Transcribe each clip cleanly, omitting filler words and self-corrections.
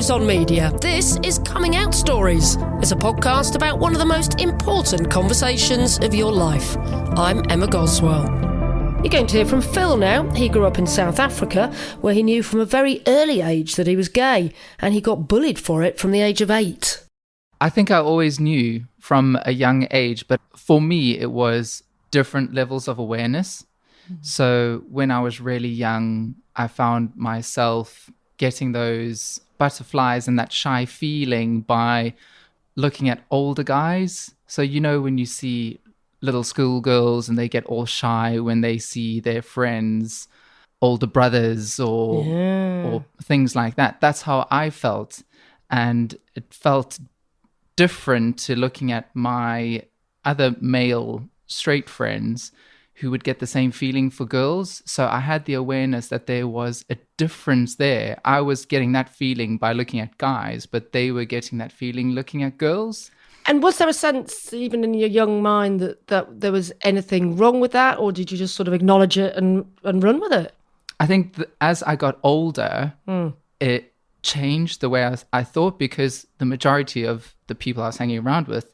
Eyes on Media. This is Coming Out Stories. It's a podcast about one of the most important conversations of your life. I'm Emma Goswell. You're going to hear from Phil now. He grew up in South Africa, where he knew from a very early age that he was gay, and he got bullied for it from the age of 8. I think I always knew from a young age, but for me, it was different levels of awareness. So when I was really young, I found myself getting those butterflies and that shy feeling by looking at older guys. So, you know, when you see little schoolgirls and they get all shy when they see their friends, older brothers or things like that. That's how I felt. And it felt different to looking at my other male straight friends who would get the same feeling for girls. So I had the awareness that there was a difference there. I was getting that feeling by looking at guys, but they were getting that feeling looking at girls. And was there a sense, even in your young mind, that there was anything wrong with that? Or did you just sort of acknowledge it and run with it? I think as I got older, it changed the way I thought, because the majority of the people I was hanging around with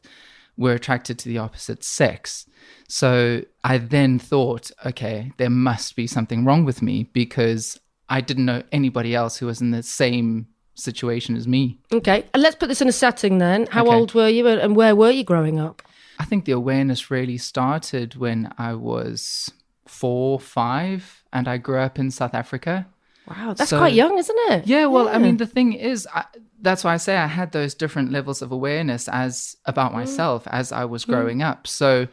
were attracted to the opposite sex. So I then thought, okay, there must be something wrong with me, because I didn't know anybody else who was in the same situation as me. Okay, and let's put this in a setting then. How old were you and where were you growing up? I think the awareness really started when I was 4, 5, and I grew up in South Africa. Wow, that's quite young, isn't it? Yeah, well, I mean, the thing is, that's why I say I had those different levels of awareness about myself as I was growing up. So,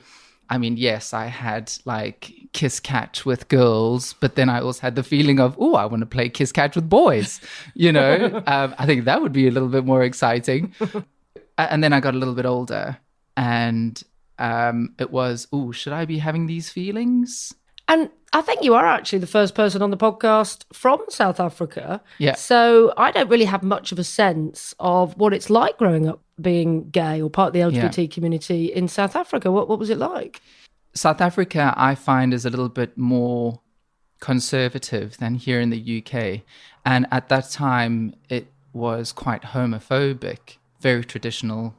I mean, yes, I had like kiss catch with girls, but then I also had the feeling of, I want to play kiss catch with boys. You know, I think that would be a little bit more exciting. And then I got a little bit older, and it was, should I be having these feelings? And I think you are actually the first person on the podcast from South Africa. Yeah. So I don't really have much of a sense of what it's like growing up being gay or part of the LGBT community in South Africa. What was it like? South Africa, I find, is a little bit more conservative than here in the UK. And at that time, it was quite homophobic, very traditional.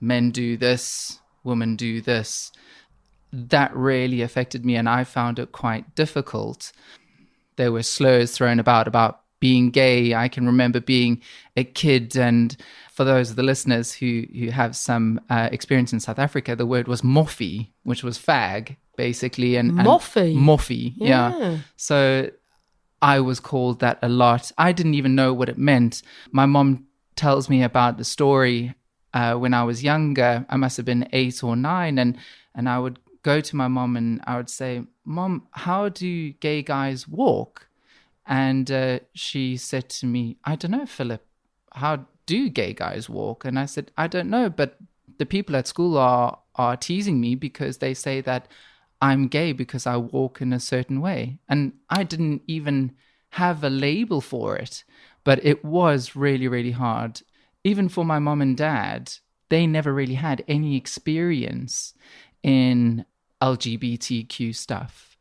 Men do this, women do this. That really affected me, and I found it quite difficult. There were slurs thrown about being gay. I can remember being a kid, and for those of the listeners who have some experience in South Africa, the word was moffie, which was fag, basically. And moffie, yeah. So I was called that a lot. I didn't even know what it meant. My mom tells me about the story when I was younger. I must have been 8 or 9, and I would go to my mom and I would say, "Mom, how do gay guys walk?" And she said to me, "I don't know, Philip, how do gay guys walk?" And I said, "I don't know, but the people at school are teasing me because they say that I'm gay because I walk in a certain way." And I didn't even have a label for it, but it was really, really hard. Even for my mom and dad, they never really had any experience in LGBTQ stuff,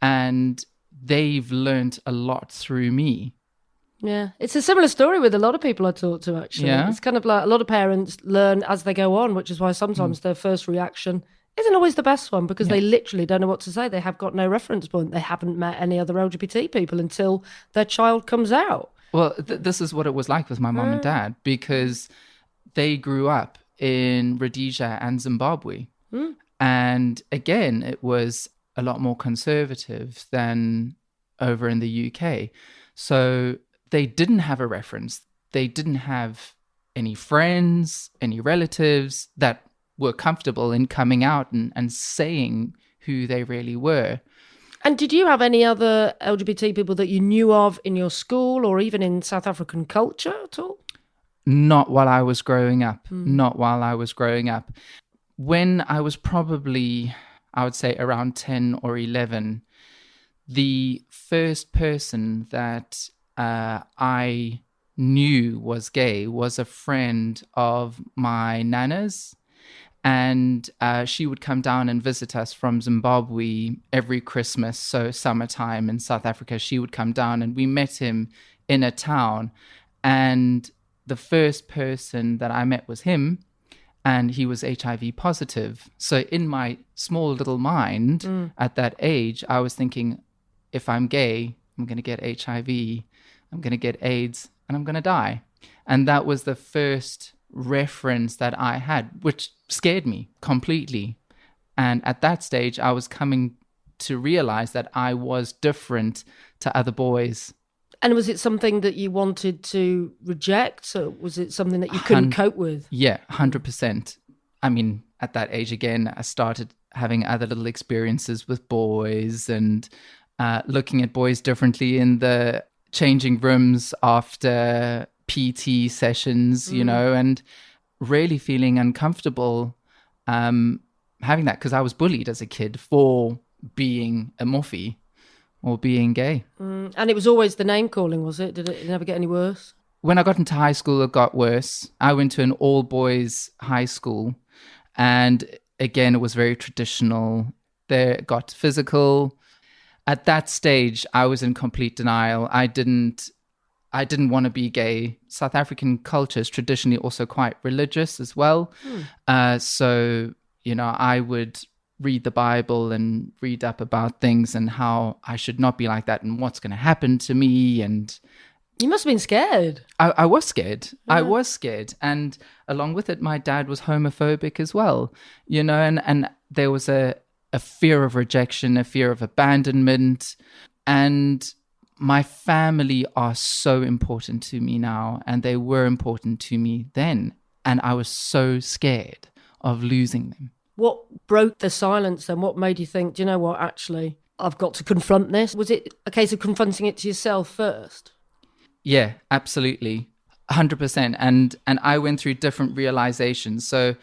and they've learned a lot through me. Yeah, it's a similar story with a lot of people I talk to, actually. Yeah. It's kind of like a lot of parents learn as they go on, which is why sometimes their first reaction isn't always the best one, because they literally don't know what to say. They have got no reference point. They haven't met any other LGBT people until their child comes out. Well, this is what it was like with my mom and dad, because they grew up in Rhodesia and Zimbabwe. And again, it was a lot more conservative than over in the UK. So they didn't have a reference. They didn't have any friends, any relatives that were comfortable in coming out and saying who they really were. And did you have any other LGBT people that you knew of in your school or even in South African culture at all? Not while I was growing up. Not while I was growing up. When I was probably, I would say, around 10 or 11, the first person that I knew was gay was a friend of my nana's. And she would come down and visit us from Zimbabwe every Christmas. So summertime in South Africa, she would come down and we met him in a town. And the first person that I met was him, and he was HIV positive. So in my small little mind at that age, I was thinking, if I'm gay, I'm going to get HIV, I'm going to get AIDS, and I'm going to die. And that was the first reference that I had, which scared me completely. And at that stage, I was coming to realize that I was different to other boys. And was it something that you wanted to reject? Or was it something that you couldn't cope with? Yeah, 100%. I mean, at that age, again, I started having other little experiences with boys and looking at boys differently in the changing rooms after PT sessions, you know, and really feeling uncomfortable having that, because I was bullied as a kid for being a morphe or being gay. And it was always the name calling, was it? Did it never get any worse? When I got into high school, it got worse. I went to an all-boys high school, and again, it was very traditional. There it got physical. At that stage, I was in complete denial. I didn't want to be gay. South African culture is traditionally also quite religious as well. So, you know, I would read the Bible and read up about things and how I should not be like that and what's going to happen to me. And you must have been scared. I was scared. Yeah. I was scared. And along with it, my dad was homophobic as well, you know, and there was a fear of rejection, a fear of abandonment. And my family are so important to me now, and they were important to me then. And I was so scared of losing them. What broke the silence then? What made you think, do you know what, actually, I've got to confront this? Was it a case of confronting it to yourself first? Yeah, absolutely. 100%. And I went through different realizations. So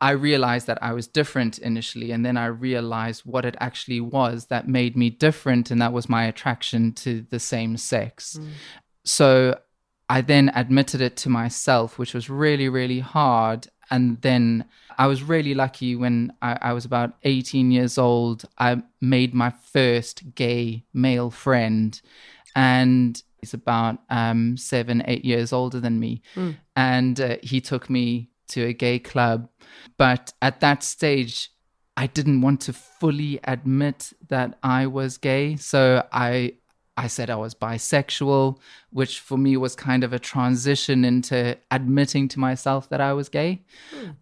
I realized that I was different initially, and then I realized what it actually was that made me different, and that was my attraction to the same sex. So I then admitted it to myself, which was really, really hard. And then I was really lucky when I was about 18 years old. I made my first gay male friend, and he's about 7-8 years older than me. And he took me to a gay club. But at that stage, I didn't want to fully admit that I was gay. So I said I was bisexual, which for me was kind of a transition into admitting to myself that I was gay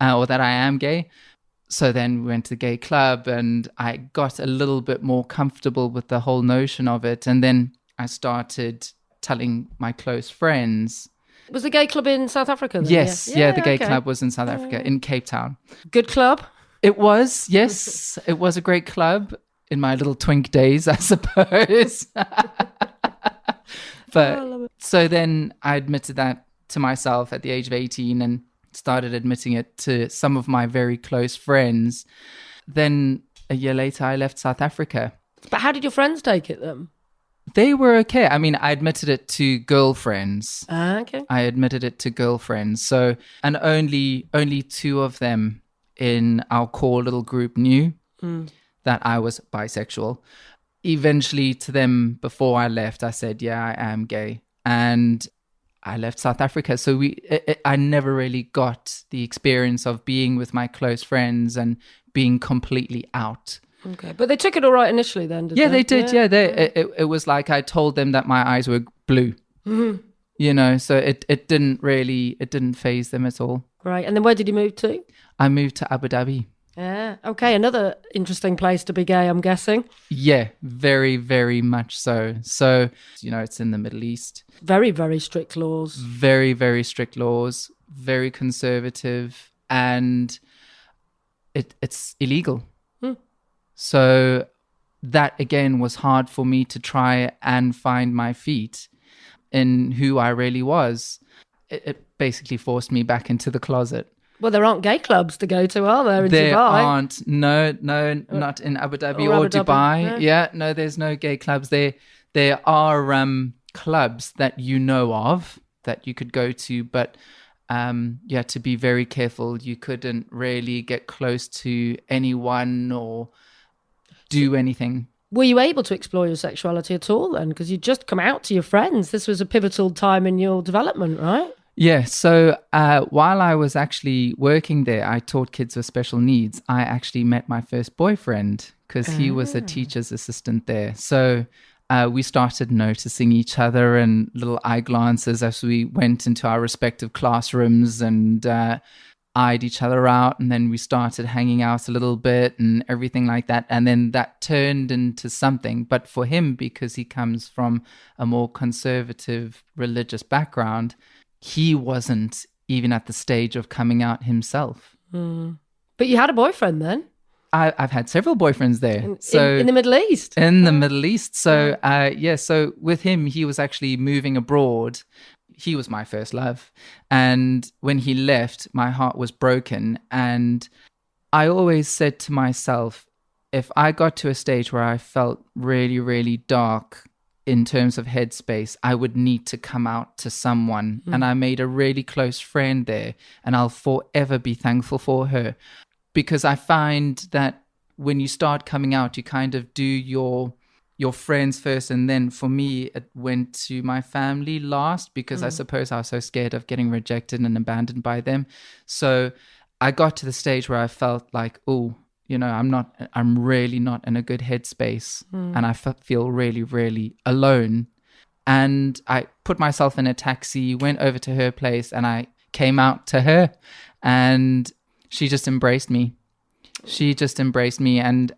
or that I am gay. So then we went to the gay club, and I got a little bit more comfortable with the whole notion of it. And then I started telling my close friends. Was the gay club in South Africa then? Yes, yeah, the gay club was in South Africa, in Cape Town. Good club? It was, yes. It was a great club in my little twink days, I suppose. But so then I admitted that to myself at the age of 18 and started admitting it to some of my very close friends. Then a year later, I left South Africa. But how did your friends take it then? They were okay. I mean, I admitted it to girlfriends. Okay. I admitted it to girlfriends. So, and only 2 of them in our core little group knew that I was bisexual. Eventually, to them, before I left, I said, yeah, I am gay. And I left South Africa. So I never really got the experience of being with my close friends and being completely out. Okay, but they took it all right initially then, did they? Yeah, they did. Yeah, it was like I told them that my eyes were blue. You know, so it didn't faze them at all. Right, and then where did you move to? I moved to Abu Dhabi. Yeah, okay, another interesting place to be gay, I'm guessing. Yeah, very, very much so. So, you know, it's in the Middle East. Very, very strict laws. Very, very strict laws, very conservative, and it's illegal. So that, again, was hard for me to try and find my feet in who I really was. It basically forced me back into the closet. Well, there aren't gay clubs to go to, are there, in Dubai? There aren't. No, not in Abu Dhabi or Dubai. No? Yeah, no, there's no gay clubs there. There are clubs that you know of that you could go to, but you had to be very careful. You couldn't really get close to anyone or do anything. Were you able to explore your sexuality at all then? Because you'd just come out to your friends. This was a pivotal time in your development, right? Yeah, so while I was actually working there, I taught kids with special needs. I actually met my first boyfriend because he was a teacher's assistant there. So we started noticing each other and little eye glances as we went into our respective classrooms and eyed each other out. And then we started hanging out a little bit and everything like that. And then that turned into something. But for him, because he comes from a more conservative religious background, he wasn't even at the stage of coming out himself. But you had a boyfriend then? I've had several boyfriends there. In the Middle East? In the Middle East. So, so with him, he was actually moving abroad. He was my first love. And when he left, my heart was broken. And I always said to myself, if I got to a stage where I felt really, really dark in terms of headspace, I would need to come out to someone. And I made a really close friend there, and I'll forever be thankful for her, because I find that when you start coming out, you kind of do your friends first, and then for me it went to my family last, because I suppose I was so scared of getting rejected and abandoned by them. So I got to the stage where I felt like, oh, I'm really not in a good headspace, and I feel really, really alone. And I put myself in a taxi, went over to her place, and I came out to her, and she just embraced me. She just embraced me and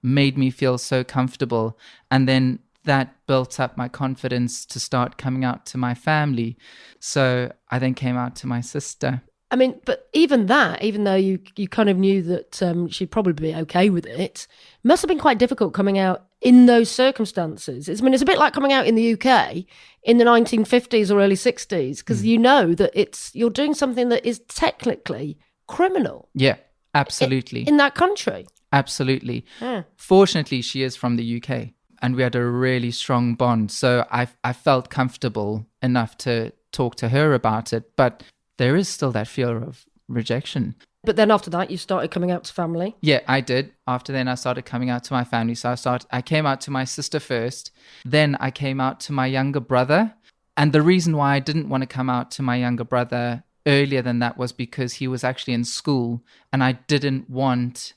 made me feel so comfortable. And then that built up my confidence to start coming out to my family. So I then came out to my sister. I mean, but even though you kind of knew that she'd probably be okay with it, must have been quite difficult coming out in those circumstances. It's a bit like coming out in the UK in the 1950s or early 60s, because you know that you're doing something that is technically criminal. Yeah, absolutely. In that country. Absolutely. Yeah. Fortunately, she is from the UK, and we had a really strong bond. So I felt comfortable enough to talk to her about it. But there is still that fear of rejection. But then after that, you started coming out to family? Yeah, I did. After then, I started coming out to my family. So I came out to my sister first. Then I came out to my younger brother. And the reason why I didn't want to come out to my younger brother earlier than that was because he was actually in school, and I didn't want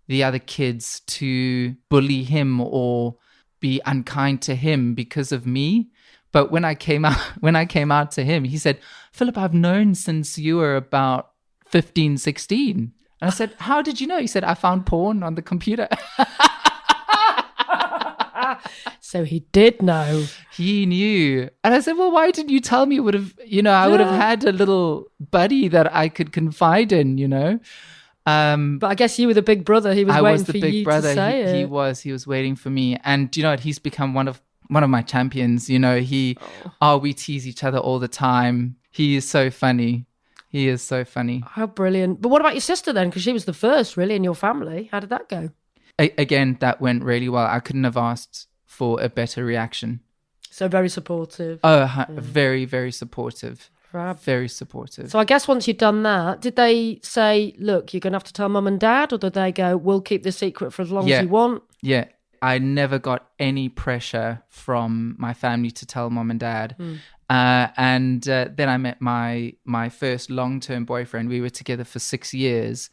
the other kids to bully him or be unkind to him because of me. But when I came out to him, he said, "Philip, I've known since you were about 15, 16. And I said, "How did you know?" He said, "I found porn on the computer." So he did know. He knew. And I said, "Well, why didn't you tell me? I would have had a little buddy that I could confide in, But I guess you were the big brother. He was waiting for you to say it. He was waiting for me. And you know what? He's become one of my champions. We tease each other all the time. He is so funny. He is so funny. How brilliant. But what about your sister then? Because she was the first really in your family. How did that go? Again, that went really well. I couldn't have asked for a better reaction. So very supportive. Oh, very, very supportive. Fab. Very supportive. So I guess once you'd done that, did they say, "Look, you're going to have to tell mum and dad," or did they go, "We'll keep this secret for as long as you want"? Yeah. I never got any pressure from my family to tell mom and dad. And then I met my first long-term boyfriend. We were together for 6 years.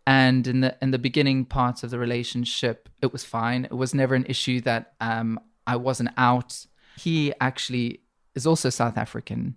And in the beginning parts of the relationship, it was fine. It was never an issue that I wasn't out. He actually is also South African,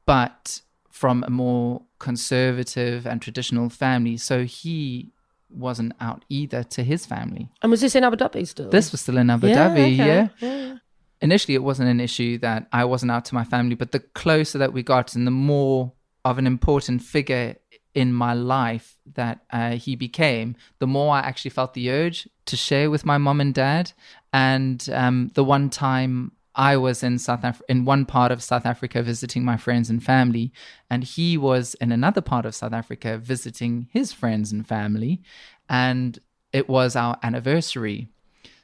but from a more conservative and traditional family. So he wasn't out either to his family. And was this in Abu Dhabi still? This was still in Abu Dhabi, okay. yeah. Initially, it wasn't an issue that I wasn't out to my family, but the closer that we got and the more of an important figure in my life that he became, the more I actually felt the urge to share with my mom and dad. And the one time I was in one part of South Africa visiting my friends and family, and he was in another part of South Africa visiting his friends and family, and it was our anniversary.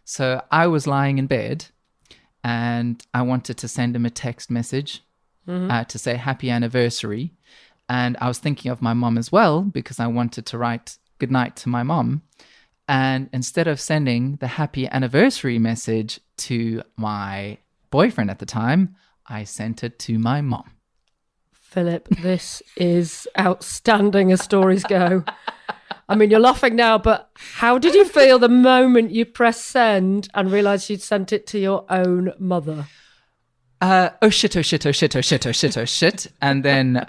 So I was lying in bed, and I wanted to send him a text message to say happy anniversary. And I was thinking of my mom as well, because I wanted to write goodnight to my mom. And instead of sending the happy anniversary message to my boyfriend at the time, I sent it to my mom. Philip, this is outstanding as stories go. I mean, you're laughing now, but how did you feel the moment you pressed send and realised you'd sent it to your own mother? Oh shit, and then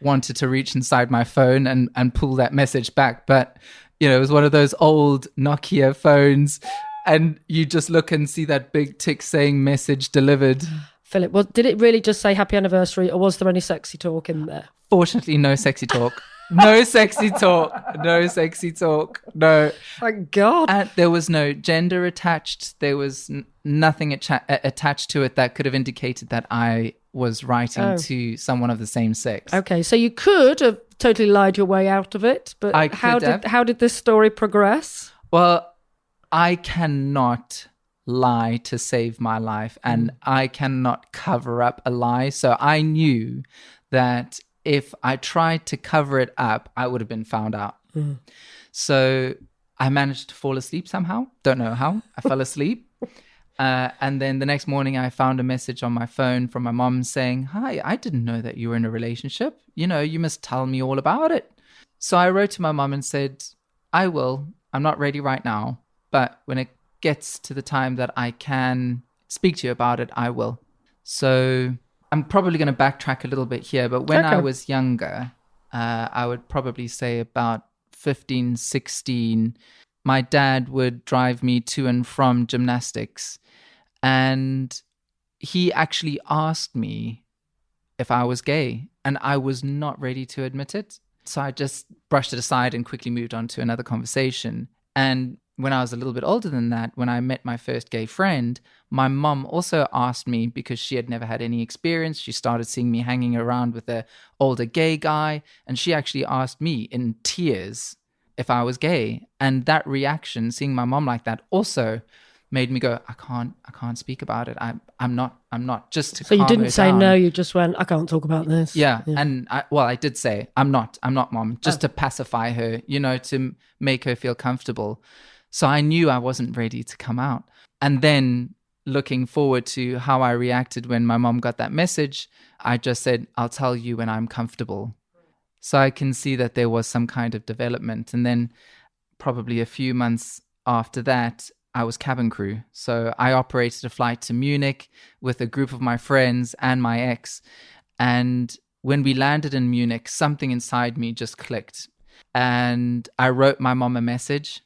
wanted to reach inside my phone and pull that message back. But, you know, it was one of those old Nokia phones, and you just look and see that big tick saying message delivered. Philip, did it really just say happy anniversary, or was there any sexy talk in there? Fortunately, no sexy talk. No sexy talk. No sexy talk. No. Thank God. And there was no gender attached. There was nothing attached to it that could have indicated that I was writing to someone of the same sex. Okay, so you could have totally lied your way out of it, but how did this story progress? Well, I cannot lie to save my life, and I cannot cover up a lie. So I knew that if I tried to cover it up, I would have been found out. So I managed to fall asleep somehow. Don't know how. I fell asleep. And then the next morning I found a message on my phone from my mom saying, "Hi, I didn't know that you were in a relationship. You know, you must tell me all about it." So I wrote to my mom and said, "I will. I'm not ready right now. But when it gets to the time that I can speak to you about it, I will." So I'm probably going to backtrack a little bit here, but when I was younger, I would probably say about 15, 16, my dad would drive me to and from gymnastics. And he actually asked me if I was gay, and I was not ready to admit it. So I just brushed it aside and quickly moved on to another conversation. And when I was a little bit older than that, when I met my first gay friend, my mum also asked me, because she had never had any experience. She started seeing me hanging around with an older gay guy, and she actually asked me in tears if I was gay. And that reaction, seeing my mum like that, also made me go, I can't speak about it. I'm not just to. So you didn't say no, you just went, I can't talk about this. Yeah. And I did say, I'm not mom, just to pacify her, you know, to make her feel comfortable. So I knew I wasn't ready to come out. And then looking forward to how I reacted when my mom got that message, I just said, I'll tell you when I'm comfortable. So I can see that there was some kind of development. And then probably a few months after that, I was cabin crew. So I operated a flight to Munich with a group of my friends and my ex. And when we landed in Munich, something inside me just clicked. And I wrote my mom a message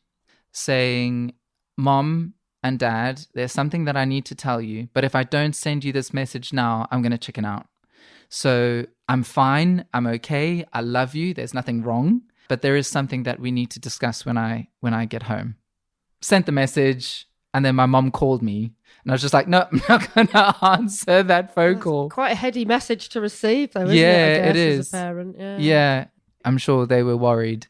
saying, "Mom and Dad, there's something that I need to tell you, but if I don't send you this message now, I'm going to chicken out. So I'm fine, I'm okay, I love you, there's nothing wrong, but there is something that we need to discuss when I get home." Sent the message, and then my mom called me, and I was just like, no, I'm not going to answer that phone call. Quite a heady message to receive, though, isn't it? I guess, it is. As a parent. Yeah, I'm sure they were worried.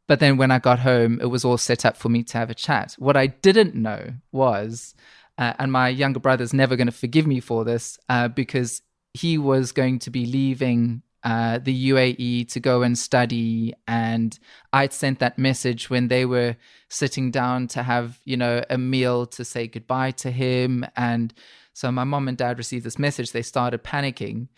But then when I got home, it was all set up for me to have a chat. What I didn't know was, and my younger brother's never going to forgive me for this, because he was going to be leaving the UAE to go and study. And I'd sent that message when they were sitting down to have, you know, a meal to say goodbye to him. And so my mom and dad received this message. They started panicking,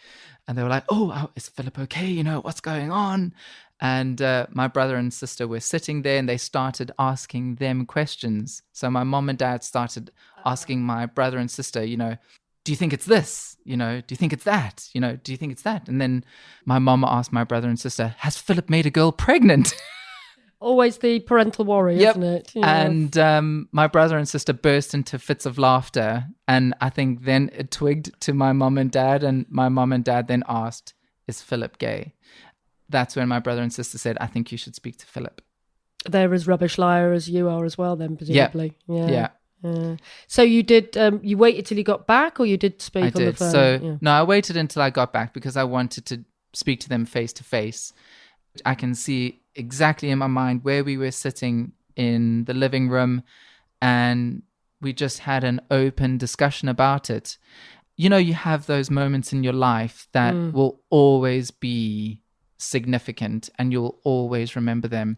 and they were like, oh, is Philip okay? You know, what's going on? And my brother and sister were sitting there, and they started asking them questions. So my mom and dad started asking my brother and sister, you know, do you think it's this? You know, do you think it's that? You know, do you think it's that? And then my mom asked my brother and sister, has Philip made a girl pregnant? Always the parental worry, isn't it? Yeah. And my brother and sister burst into fits of laughter. And I think then it twigged to my mom and dad. And my mom and dad then asked, is Philip gay? That's when my brother and sister said, I think you should speak to Philip. They're as rubbish liar as you are as well then, presumably. Yeah. So you did, you waited till you got back, or you did speak on the phone? So, no, I waited until I got back because I wanted to speak to them face to face. I can see exactly in my mind where we were sitting in the living room, and we just had an open discussion about it. You know, you have those moments in your life that will always be significant and you'll always remember them.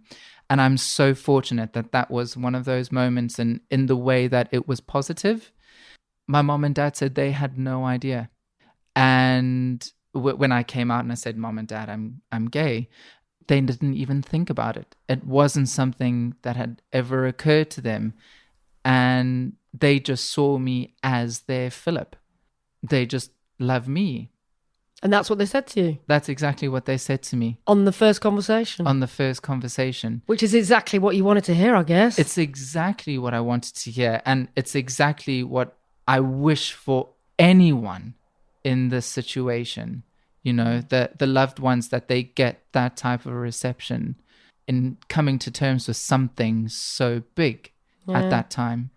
And I'm so fortunate that that was one of those moments, and in the way that it was positive. My mom and dad said they had no idea. And when I came out and I said, Mom and Dad, I'm gay, they didn't even think about it. It wasn't something that had ever occurred to them. And they just saw me as their Philip. They just love me. And that's what they said to you? That's exactly what they said to me. On the first conversation? On the first conversation. Which is exactly what you wanted to hear, I guess. It's exactly what I wanted to hear. And it's exactly what I wish for anyone in this situation. You know, the loved ones, that they get that type of a reception in coming to terms with something so big at that time.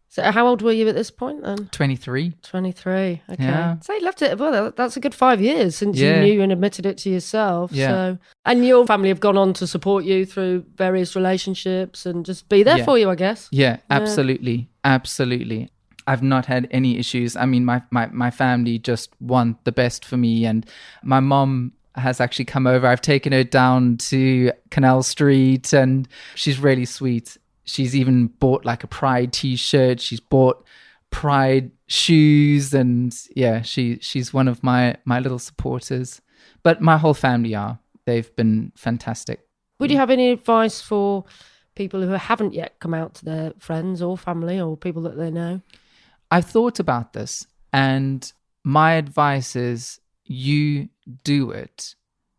So how old were you at this point then? 23. 23, okay. Yeah. So you left it, well, that's a good 5 years since you Yeah. knew and admitted it to yourself. Yeah. So, and your family have gone on to support you through various relationships and just be there for you, I guess. Yeah, absolutely. Absolutely. I've not had any issues. I mean, my family just want the best for me. And my mom has actually come over. I've taken her down to Canal Street and she's really sweet. She's even bought like a Pride t-shirt. She's bought Pride shoes. And yeah, she's one of my little supporters. But my whole family they've been fantastic. Would you have any advice for people who haven't yet come out to their friends or family or people that they know? I've thought about this, and my advice is you do it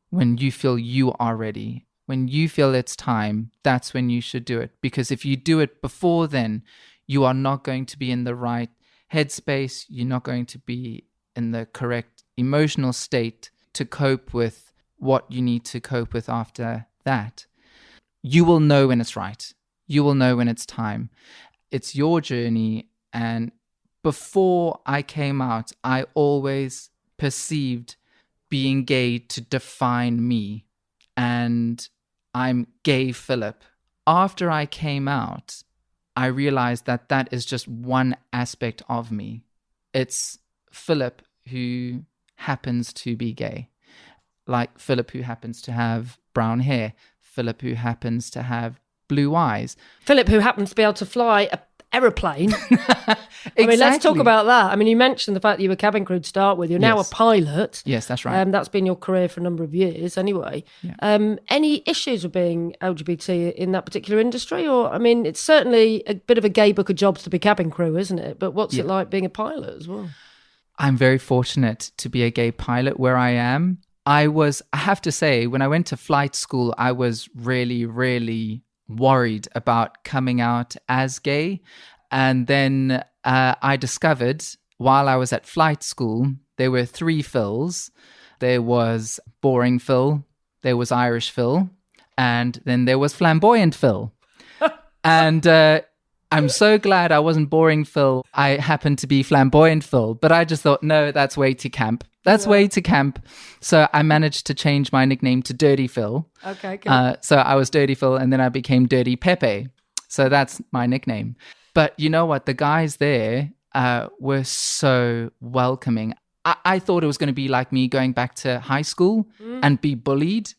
when you feel you are ready. When you feel it's time, that's when you should do it. Because if you do it before then, you are not going to be in the right headspace. You're not going to be in the correct emotional state to cope with what you need to cope with after that. You will know when it's right. You will know when it's time. It's your journey. And before I came out, I always perceived being gay to define me. And I'm gay Philip. After I came out, I realized that that is just one aspect of me. It's Philip who happens to be gay. Like Philip who happens to have brown hair. Philip who happens to have blue eyes. Philip who happens to be able to fly a aeroplane. Exactly. I mean, let's talk about that. I mean, you mentioned the fact that you were cabin crew to start with. You're now a pilot. Yes, that's right. That's been your career for a number of years anyway. Yeah. Any issues with being LGBT in that particular industry? Or, I mean, it's certainly a bit of a gay book of jobs to be cabin crew, isn't it? But what's it like being a pilot as well? I'm very fortunate to be a gay pilot where I am. I have to say, when I went to flight school, I was really, really worried about coming out as gay. And then I discovered while I was at flight school, there were 3 Phils. There was boring Phil, there was Irish Phil, and then there was flamboyant Phil. And I'm so glad I wasn't boring Phil. I happened to be flamboyant Phil, but I just thought, no, that's way too camp. That's way too camp. So I managed to change my nickname to Dirty Phil. Okay, cool. So I was Dirty Phil, and then I became Dirty Pepe. So that's my nickname. But you know what? The guys there were so welcoming. I thought it was going to be like me going back to high school and be bullied.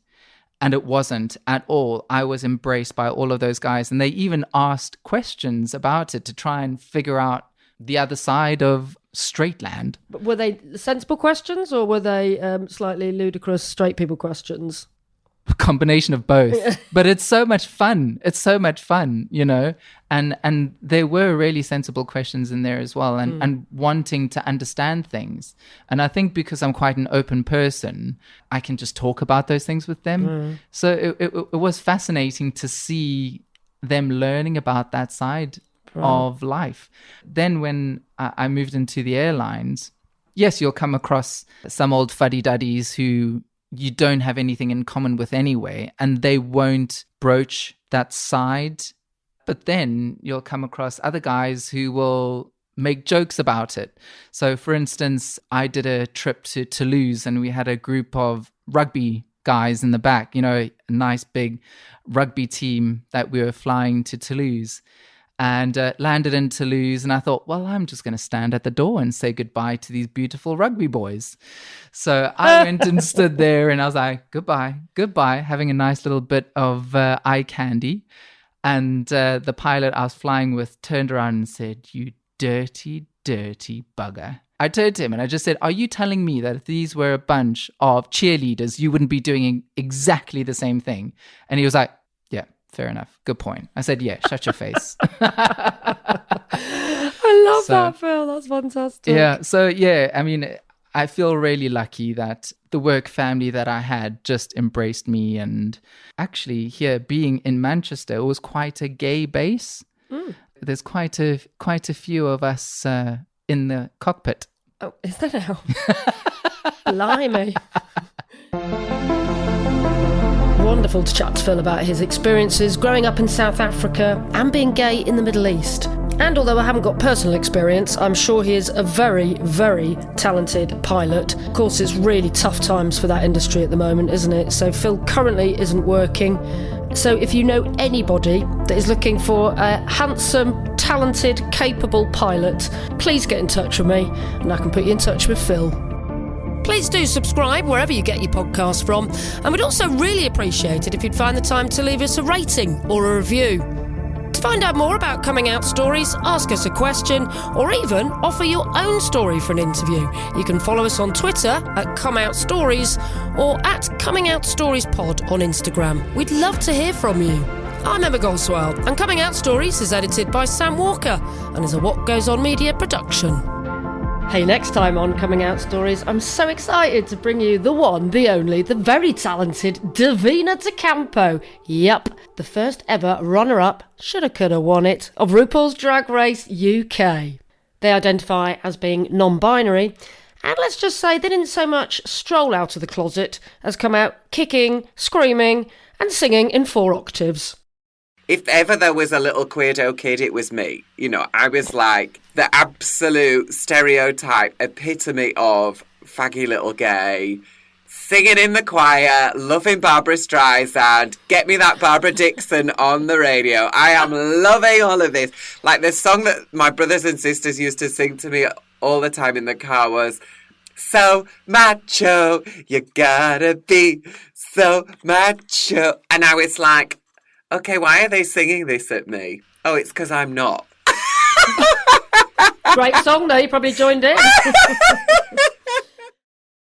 And it wasn't at all. I was embraced by all of those guys. And they even asked questions about it to try and figure out the other side of straight land. But were they sensible questions or were they slightly ludicrous straight people questions? A combination of both. But it's so much fun. It's so much fun, you know. And there were really sensible questions in there as well, and wanting to understand things. And I think because I'm quite an open person, I can just talk about those things with them. So it was fascinating to see them learning about that side of life. Then when I moved into the airlines, yes, you'll come across some old fuddy-duddies who you don't have anything in common with anyway, and they won't broach that side. But then you'll come across other guys who will make jokes about it. So for instance, I did a trip to Toulouse and we had a group of rugby guys in the back, you know, a nice big rugby team that we were flying to Toulouse. And landed in Toulouse, and I thought, well, I'm just going to stand at the door and say goodbye to these beautiful rugby boys. So I went and stood there, and I was like, goodbye, having a nice little bit of eye candy. And the pilot I was flying with turned around and said, you dirty, dirty bugger. I turned to him and I just said, are you telling me that if these were a bunch of cheerleaders, you wouldn't be doing exactly the same thing? And he was like, yeah, fair enough. Good point. I said, yeah, shut your face. I love that, Phil. That's fantastic. Yeah. So, yeah, I mean, I feel really lucky that the work family that I had just embraced me. And actually here being in Manchester, it was quite a gay base. There's quite a few of us in the cockpit. Oh, is that now? Blimey. Wonderful to chat to Phil about his experiences growing up in South Africa and being gay in the Middle East. And although I haven't got personal experience, I'm sure he is a very, very talented pilot. Of course, it's really tough times for that industry at the moment, isn't it? So Phil currently isn't working. So if you know anybody that is looking for a handsome, talented, capable pilot, please get in touch with me and I can put you in touch with Phil. Please do subscribe wherever you get your podcasts from, and we'd also really appreciate it if you'd find the time to leave us a rating or a review. To find out more about Coming Out Stories, ask us a question, or even offer your own story for an interview, you can follow us on Twitter at Come Out Stories or at Coming Out Stories Pod on Instagram. We'd love to hear from you. I'm Emma Goswell, and Coming Out Stories is edited by Sam Walker and is a What Goes On Media production. Hey, next time on Coming Out Stories, I'm so excited to bring you the one, the only, the very talented Davina De Campo. Yup, the first ever runner-up, shoulda coulda won it, of RuPaul's Drag Race UK. They identify as being non-binary, and let's just say they didn't so much stroll out of the closet as come out kicking, screaming, and singing in 4 octaves. If ever there was a little queerdo kid, it was me. You know, I was like the absolute stereotype epitome of faggy little gay, singing in the choir, loving Barbra Streisand, get me that Barbara Dixon on the radio. I am loving all of this. Like the song that my brothers and sisters used to sing to me all the time in the car was, so macho, you gotta be so macho. And I was like, okay, why are they singing this at me? Oh, it's because I'm not. Great song, though. You probably joined in.